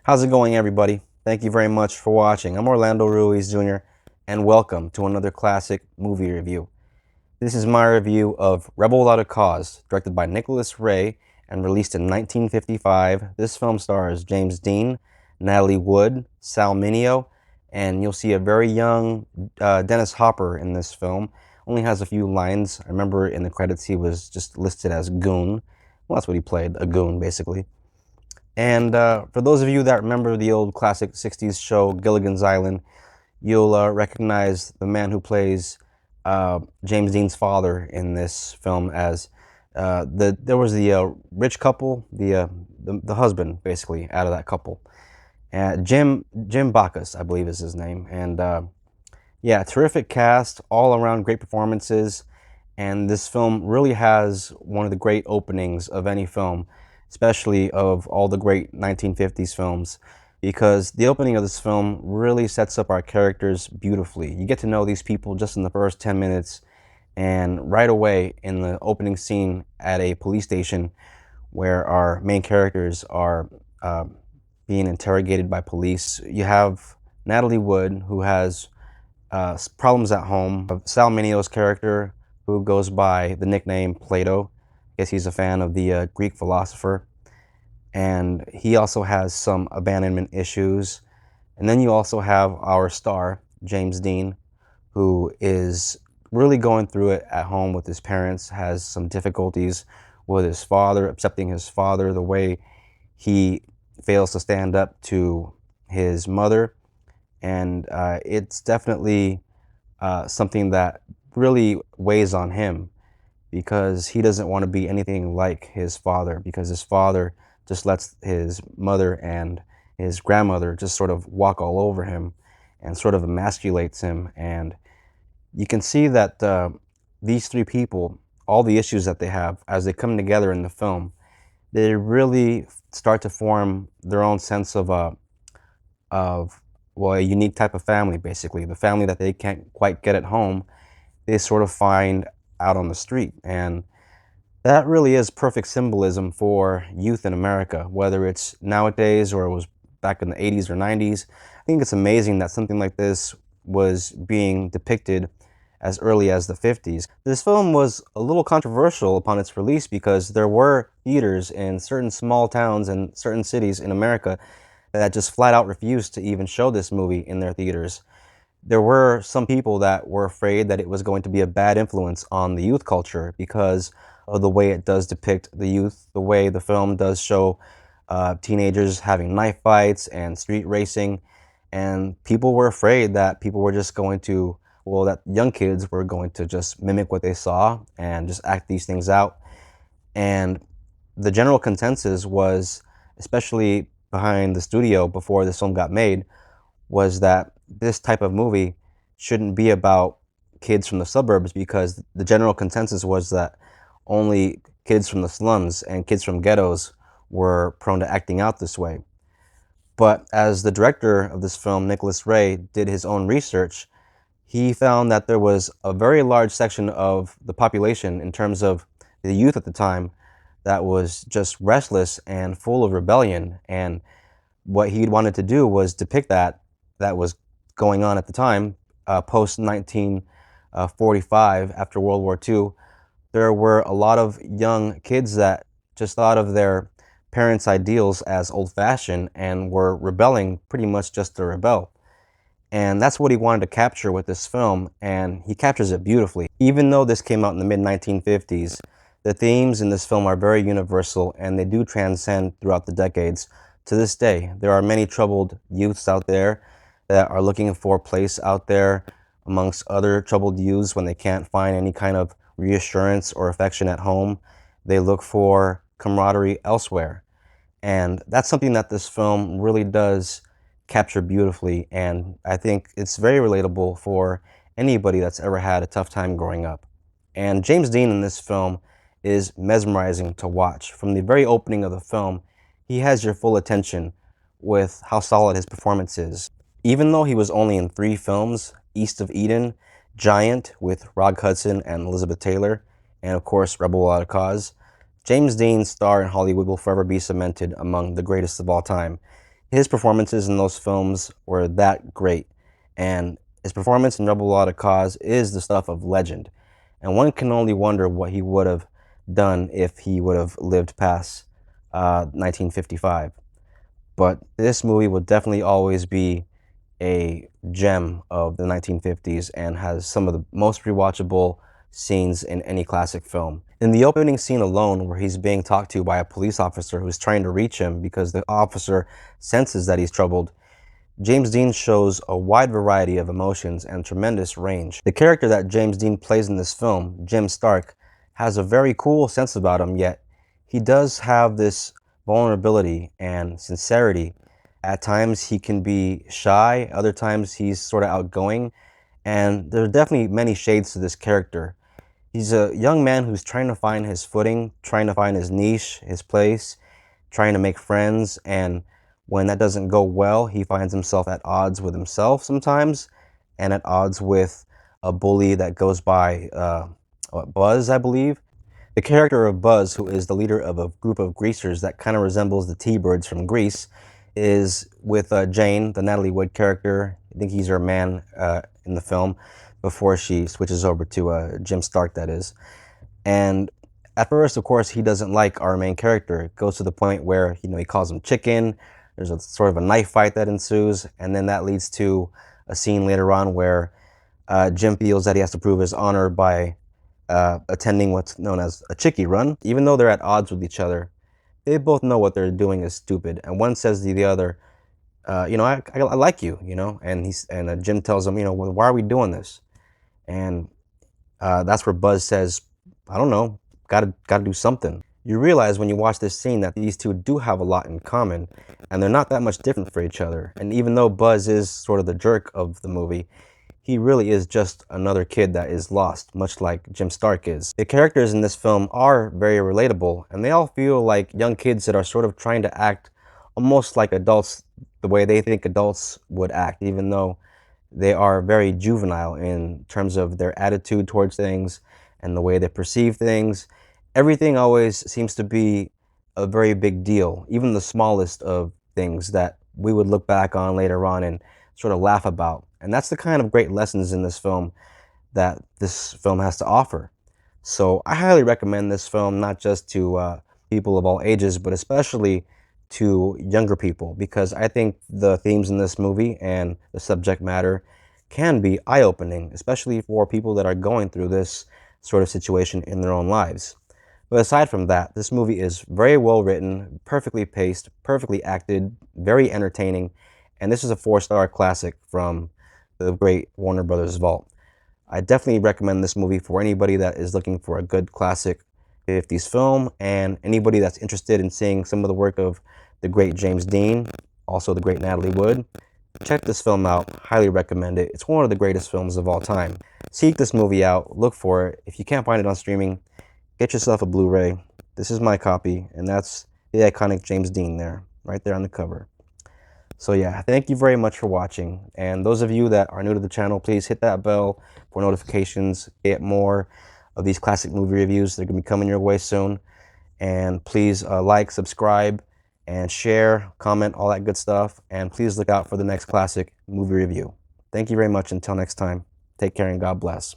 How's it going, everybody? Thank you very much for watching. I'm Orlando Ruiz Jr., and welcome to another classic movie review. This is my review of Rebel Without a Cause, directed by Nicholas Ray and released in 1955. This film stars James Dean, Natalie Wood, Sal Mineo, and you'll see a very young Dennis Hopper in this film. Only has a few lines. I remember in the credits he was just listed as Goon. Well, that's what he played, a goon, basically. And for those of you that remember the old classic 60s show Gilligan's Island, you'll recognize the man who plays James Dean's father in this film as there was the rich couple, the husband basically out of that couple. Jim Backus, I believe is his name. And yeah, terrific cast, all around great performances. And this film really has one of the great openings of any film, especially of all the great 1950s films, because the opening of this film really sets up our characters beautifully. You get to know these people just in the first 10 minutes, and right away in the opening scene at a police station where our main characters are being interrogated by police, you have Natalie Wood, who has problems at home. Sal Mineo's character, who goes by the nickname Plato. I guess he's a fan of the Greek philosopher. And he also has some abandonment issues. And then you also have our star, James Dean, who is really going through it at home with his parents, has some difficulties with his father, accepting his father, the way he fails to stand up to his mother. And it's definitely something that really weighs on him because he doesn't want to be anything like his father, because his father just lets his mother and his grandmother just sort of walk all over him and sort of emasculates him. And you can see that these three people, all the issues that they have as they come together in the film, they really start to form their own sense of well, a unique type of family, basically. The family that they can't quite get at home, they sort of find out on the street. And that really is perfect symbolism for youth in America, whether it's nowadays or it was back in the 80s or 90s. I think it's amazing that something like this was being depicted as early as the 50s. This film was a little controversial upon its release because there were theaters in certain small towns and certain cities in America that just flat out refused to even show this movie in their theaters. There were some people that were afraid that it was going to be a bad influence on the youth culture because of the way it does depict the youth, the way the film does show teenagers having knife fights and street racing. And people were afraid that people were just going to, well, that young kids were going to just mimic what they saw and just act these things out. And the general consensus was, especially behind the studio before this film got made, was that this type of movie shouldn't be about kids from the suburbs because the general consensus was that only kids from the slums and kids from ghettos were prone to acting out this way. But as the director of this film, Nicholas Ray, did his own research, he found that there was a very large section of the population in terms of the youth at the time that was just restless and full of rebellion. And what he wanted to do was depict that was going on at the time, post 1945, after World War II. There were a lot of young kids that just thought of their parents' ideals as old-fashioned and were rebelling pretty much just to rebel. And that's what he wanted to capture with this film, and he captures it beautifully. Even though this came out in the mid-1950s, the themes in this film are very universal, and they do transcend throughout the decades. To this day, there are many troubled youths out there that are looking for a place out there amongst other troubled youths when they can't find any kind of reassurance or affection at home. They look for camaraderie elsewhere. And that's something that this film really does capture beautifully, and I think it's very relatable for anybody that's ever had a tough time growing up. And James Dean in this film is mesmerizing to watch. From the very opening of the film, he has your full attention with how solid his performance is. Even though he was only in 3 films, East of Eden, Giant with Rock Hudson and Elizabeth Taylor, and of course Rebel Without a Cause, James Dean's star in Hollywood will forever be cemented among the greatest of all time. His performances in those films were that great, and his performance in Rebel Without a Cause is the stuff of legend. And one can only wonder what he would have done if he would have lived past 1955. But this movie will definitely always be a gem of the 1950s and has some of the most rewatchable scenes in any classic film. In the opening scene alone, where he's being talked to by a police officer who's trying to reach him because the officer senses that he's troubled, James Dean shows a wide variety of emotions and tremendous range. The character that James Dean plays in this film, Jim Stark, has a very cool sense about him, yet he does have this vulnerability and sincerity. At times he can be shy, other times he's sort of outgoing, and there are definitely many shades to this character. He's a young man who's trying to find his footing, trying to find his niche, his place, trying to make friends, and when that doesn't go well, he finds himself at odds with himself sometimes, and at odds with a bully that goes by Buzz, I believe. The character of Buzz, who is the leader of a group of greasers that kind of resembles the T-Birds from Grease, is with Jane, the Natalie Wood character. I think he's her man in the film before she switches over to Jim Stark, that is. And at first, of course, he doesn't like our main character. It goes to the point where, he calls him chicken. There's a sort of a knife fight that ensues, and then that leads to a scene later on where Jim feels that he has to prove his honor by attending what's known as a chickie run. Even though they're at odds with each other, they both know what they're doing is stupid, and one says to the other, I like you, and Jim tells him, well, why are we doing this? And that's where Buzz says, I don't know, gotta do something. You realize when you watch this scene that these two do have a lot in common, and they're not that much different for each other. And even though Buzz is sort of the jerk of the movie, he really is just another kid that is lost, much like Jim Stark is. The characters in this film are very relatable, and they all feel like young kids that are sort of trying to act almost like adults, the way they think adults would act, even though they are very juvenile in terms of their attitude towards things and the way they perceive things. Everything always seems to be a very big deal, even the smallest of things that we would look back on later on and sort of laugh about. And that's the kind of great lessons in this film that this film has to offer. So I highly recommend this film, not just to people of all ages, but especially to younger people, because I think the themes in this movie and the subject matter can be eye-opening, especially for people that are going through this sort of situation in their own lives. But aside from that, this movie is very well written, perfectly paced, perfectly acted, very entertaining, and this is a 4-star classic from the great Warner Brothers vault. I definitely recommend this movie for anybody that is looking for a good classic 50s film, and anybody that's interested in seeing some of the work of the great James Dean, also the great Natalie Wood. Check this film out. Highly recommend it. It's one of the greatest films of all time. Seek this movie out. Look for it. If you can't find it on streaming, get yourself a Blu-ray. This is my copy, and that's the iconic James Dean there, right there on the cover. So yeah, thank you very much for watching. And those of you that are new to the channel, please hit that bell for notifications. Get more of these classic movie reviews. They're going to be coming your way soon. And please like, subscribe, and share, comment, all that good stuff. And please look out for the next classic movie review. Thank you very much. Until next time, take care and God bless.